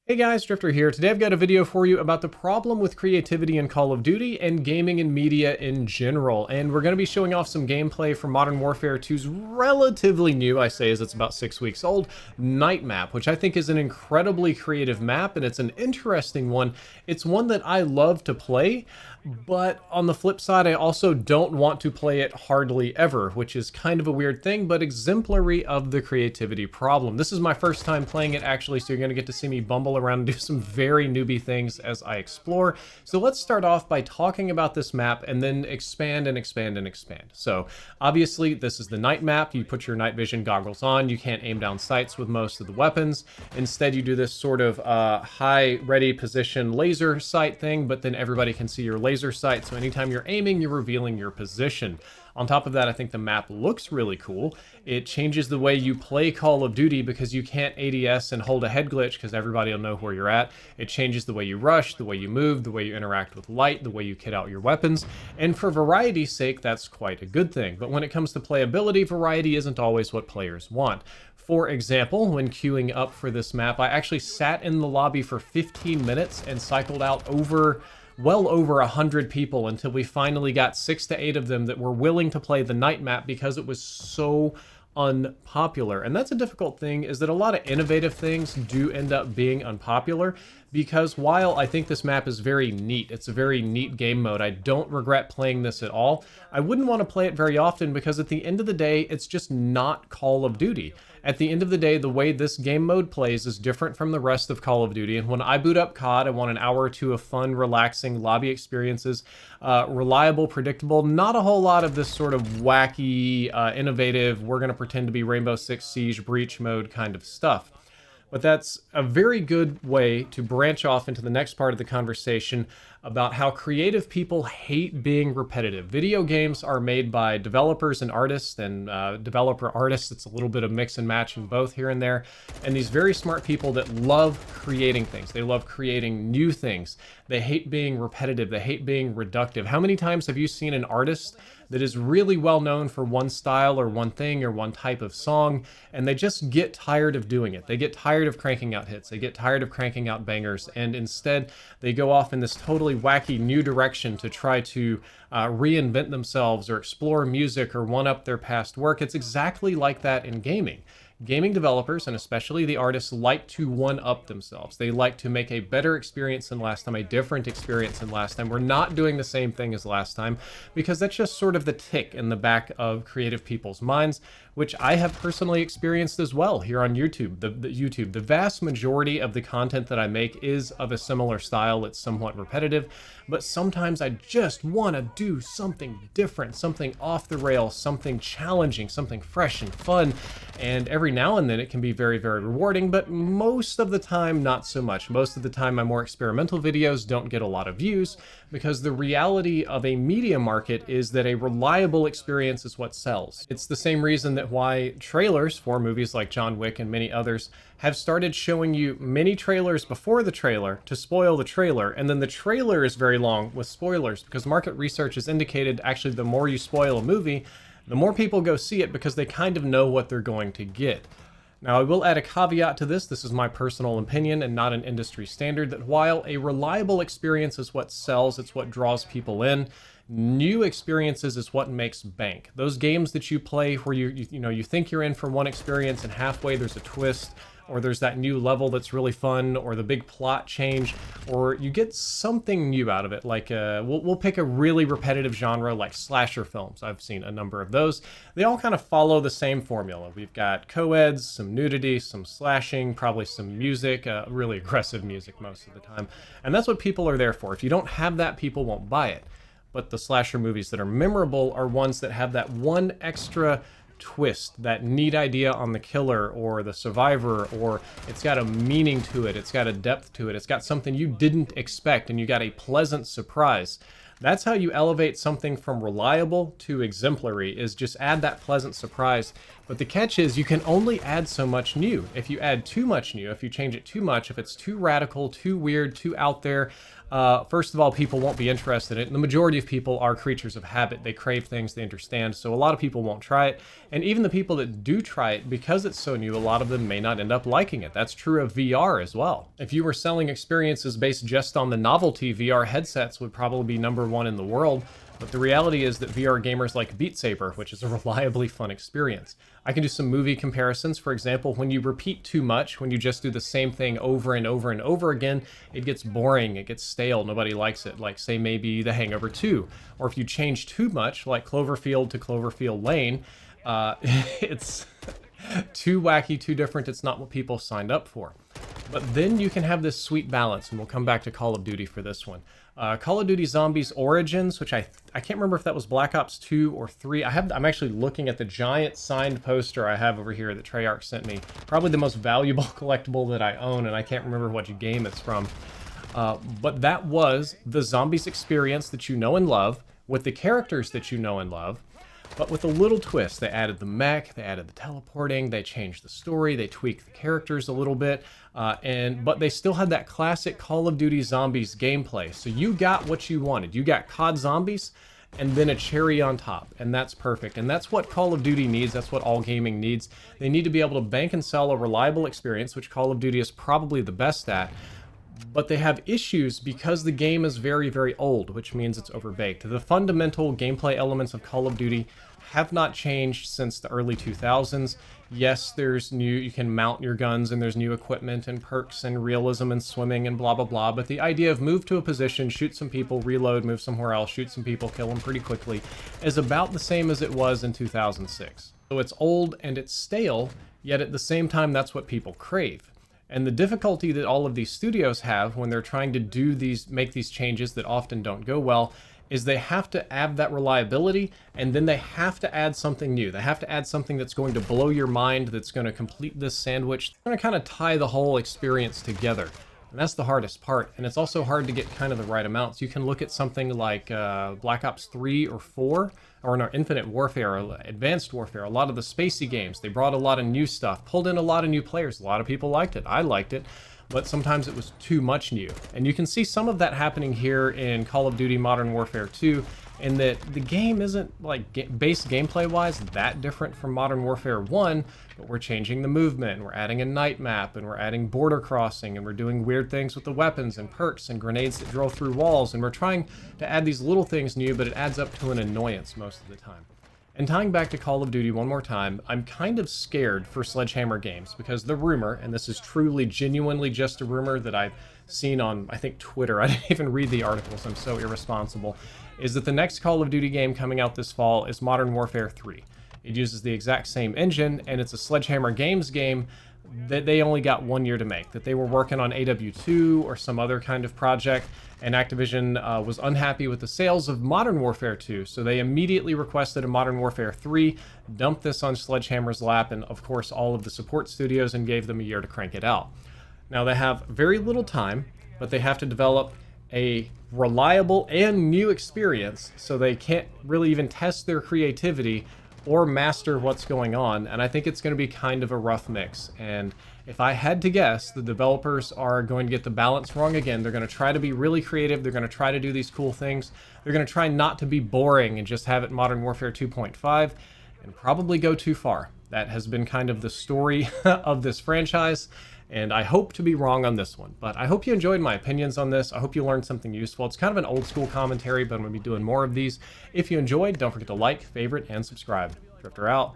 Hey guys, Drifter here. Today I've got a video for you about the problem with creativity in Call of Duty and gaming and media in general. And we're going to be showing off some gameplay from Modern Warfare 2's relatively new, I say as it's about 6 weeks old, Night Map, which I think is an incredibly creative map and it's an interesting one. It's one that I love to play, but on the flip side, I also don't want to play it hardly ever, which is kind of a weird thing, but exemplary of the creativity problem. This is my first time playing it actually, so you're going to get to see me bumble around and do some very newbie things as I explore. So let's start off by talking about this map and then expand and expand and expand. So obviously this is the night map. You put your night vision goggles on. You can't aim down sights with most of the weapons. Instead, you do this sort of high ready position laser sight thing, but then everybody can see your laser sight. So anytime you're aiming, you're revealing your position. On top of that, I think the map looks really cool. It changes the way you play Call of Duty because you can't ADS and hold a head glitch because everybody will know where you're at. It changes the way you rush, the way you move, the way you interact with light, the way you kit out your weapons. And for variety's sake, that's quite a good thing. But when it comes to playability, variety isn't always what players want. For example, when queuing up for this map, I actually sat in the lobby for 15 minutes and cycled out well over 100 people until we finally got 6 to 8 of them that were willing to play the night map because it was so unpopular. And that's a difficult thing, is that a lot of innovative things do end up being unpopular, because while I think this map is very neat, it's a very neat game mode, I don't regret playing this at all. I wouldn't want to play it very often because at the end of the day, it's just not Call of Duty. At the end of the day, the way this game mode plays is different from the rest of Call of Duty. And when I boot up CoD, I want an hour or two of fun, relaxing lobby experiences, reliable, predictable, not a whole lot of this sort of wacky, innovative, we're going to pretend to be Rainbow Six Siege breach mode kind of stuff. But that's a very good way to branch off into the next part of the conversation about how creative people hate being repetitive. Video games are made by developers and artists, and developer artists, it's a little bit of mix and match in both here and there. And these very smart people that love creating things. They love creating new things. They hate being repetitive. They hate being reductive. How many times have you seen an artist that is really well known for one style or one thing or one type of song, and they just get tired of doing it? They get tired of cranking out hits. They get tired of cranking out bangers, and instead they go off in this totally wacky new direction to try to reinvent themselves or explore music or one-up their past work. It's exactly like that in gaming. Gaming developers, and especially the artists, like to one-up themselves. They like to make a better experience than last time, a different experience than last time. We're not doing the same thing as last time because that's just sort of the tick in the back of creative people's minds, which I have personally experienced as well here on YouTube. The vast majority of the content that I make is of a similar style. It's somewhat repetitive, but sometimes I just want to do something different, something off the rails, something challenging, something fresh and fun. And every now and then it can be very, very rewarding, but most of the time, not so much. Most of the time, my more experimental videos don't get a lot of views because the reality of a media market is that a reliable experience is what sells. It's the same reason that why trailers for movies like John Wick and many others have started showing you many trailers before the trailer to spoil the trailer, and then the trailer is very long with spoilers because market research has indicated actually the more you spoil a movie, the more people go see it because they kind of know what they're going to get. Now, I will add a caveat to this. This is my personal opinion and not an industry standard, that while a reliable experience is what sells, it's what draws people in, new experiences is what makes bank. Those games that you play where you think you're in for one experience and halfway there's a twist, or there's that new level that's really fun, or the big plot change, or you get something new out of it. Like we'll pick a really repetitive genre like slasher films. I've seen a number of those. They all kind of follow the same formula. We've got co-eds, some nudity, some slashing, probably some music, really aggressive music most of the time. And that's what people are there for. If you don't have that, people won't buy it. But the slasher movies that are memorable are ones that have that one extra twist, that neat idea on the killer or the survivor, or it's got a meaning to it, it's got a depth to it, it's got something you didn't expect and you got a pleasant surprise. That's how you elevate something from reliable to exemplary, is just add that pleasant surprise. But the catch is you can only add so much new. If you add too much new, if you change it too much, if it's too radical, too weird, too out there, first of all, people won't be interested in it. And the majority of people are creatures of habit. They crave things they understand. So a lot of people won't try it. And even the people that do try it, because it's so new, a lot of them may not end up liking it. That's true of VR as well. If you were selling experiences based just on the novelty, VR headsets would probably be #1 in the world. But the reality is that VR gamers like Beat Saber, which is a reliably fun experience. I can do some movie comparisons. For example, when you repeat too much, when you just do the same thing over and over and over again, it gets boring, it gets stale, nobody likes it. Like, say, maybe The Hangover 2. Or if you change too much, like Cloverfield to Cloverfield Lane, it's too wacky, too different, it's not what people signed up for. But then you can have this sweet balance, and we'll come back to Call of Duty for this one. Call of Duty Zombies Origins, which I can't remember if that was Black Ops 2 or 3. I'm actually looking at the giant signed poster I have over here that Treyarch sent me. Probably the most valuable collectible that I own, and I can't remember what game it's from. But that was the Zombies experience that you know and love, with the characters that you know and love, but with a little twist. They added the mech, they added the teleporting, they changed the story, they tweaked the characters a little bit, but they still had that classic Call of Duty Zombies gameplay. So you got what you wanted. You got COD Zombies, and then a cherry on top, and that's perfect. And that's what Call of Duty needs, that's what all gaming needs. They need to be able to bank and sell a reliable experience, which Call of Duty is probably the best at. But they have issues because the game is very, very old, which means it's overbaked. The fundamental gameplay elements of Call of Duty have not changed since the early 2000s. Yes, there's you can mount your guns, and there's new equipment and perks and realism and swimming and blah, blah, blah. But the idea of move to a position, shoot some people, reload, move somewhere else, shoot some people, kill them pretty quickly, is about the same as it was in 2006. So it's old and it's stale, yet at the same time, that's what people crave. And the difficulty that all of these studios have when they're trying to make these changes that often don't go well, is they have to add that reliability, and then they have to add something new. They have to add something that's going to blow your mind, that's going to complete this sandwich. They're going to kind of tie the whole experience together. And that's the hardest part. And it's also hard to get kind of the right amounts. You can look at something like Black Ops 3 or 4, or in our Infinite Warfare, or Advanced Warfare, a lot of the spacey games. They brought a lot of new stuff, pulled in a lot of new players. A lot of people liked it. I liked it. But sometimes it was too much new. And you can see some of that happening here in Call of Duty Modern Warfare 2, in that the game isn't, like, base gameplay-wise that different from Modern Warfare 1, but we're changing the movement, and we're adding a night map, and we're adding border crossing, and we're doing weird things with the weapons and perks and grenades that drill through walls, and we're trying to add these little things new, but it adds up to an annoyance most of the time. And tying back to Call of Duty one more time, I'm kind of scared for Sledgehammer Games, because the rumor, and this is truly, genuinely just a rumor that I've seen on, I think, Twitter, I didn't even read the articles, I'm so irresponsible, is that the next Call of Duty game coming out this fall is Modern Warfare 3. It uses the exact same engine, and it's a Sledgehammer Games game that they only got 1 year to make, that they were working on AW2 or some other kind of project, and Activision was unhappy with the sales of Modern Warfare 2, so they immediately requested a Modern Warfare 3, dumped this on Sledgehammer's lap, and of course all of the support studios, and gave them a year to crank it out. Now they have very little time, but they have to develop a reliable and new experience, so they can't really even test their creativity or master what's going on, and I think it's going to be kind of a rough mix. And if I had to guess, the developers are going to get the balance wrong again. They're going to try to be really creative, they're going to try to do these cool things, they're going to try not to be boring and just have it Modern Warfare 2.5, and probably go too far. That has been kind of the story of this franchise, and I hope to be wrong on this one. But I hope you enjoyed my opinions on this. I hope you learned something useful. It's kind of an old school commentary, but I'm going to be doing more of these. If you enjoyed, don't forget to like, favorite, and subscribe. Drifter out.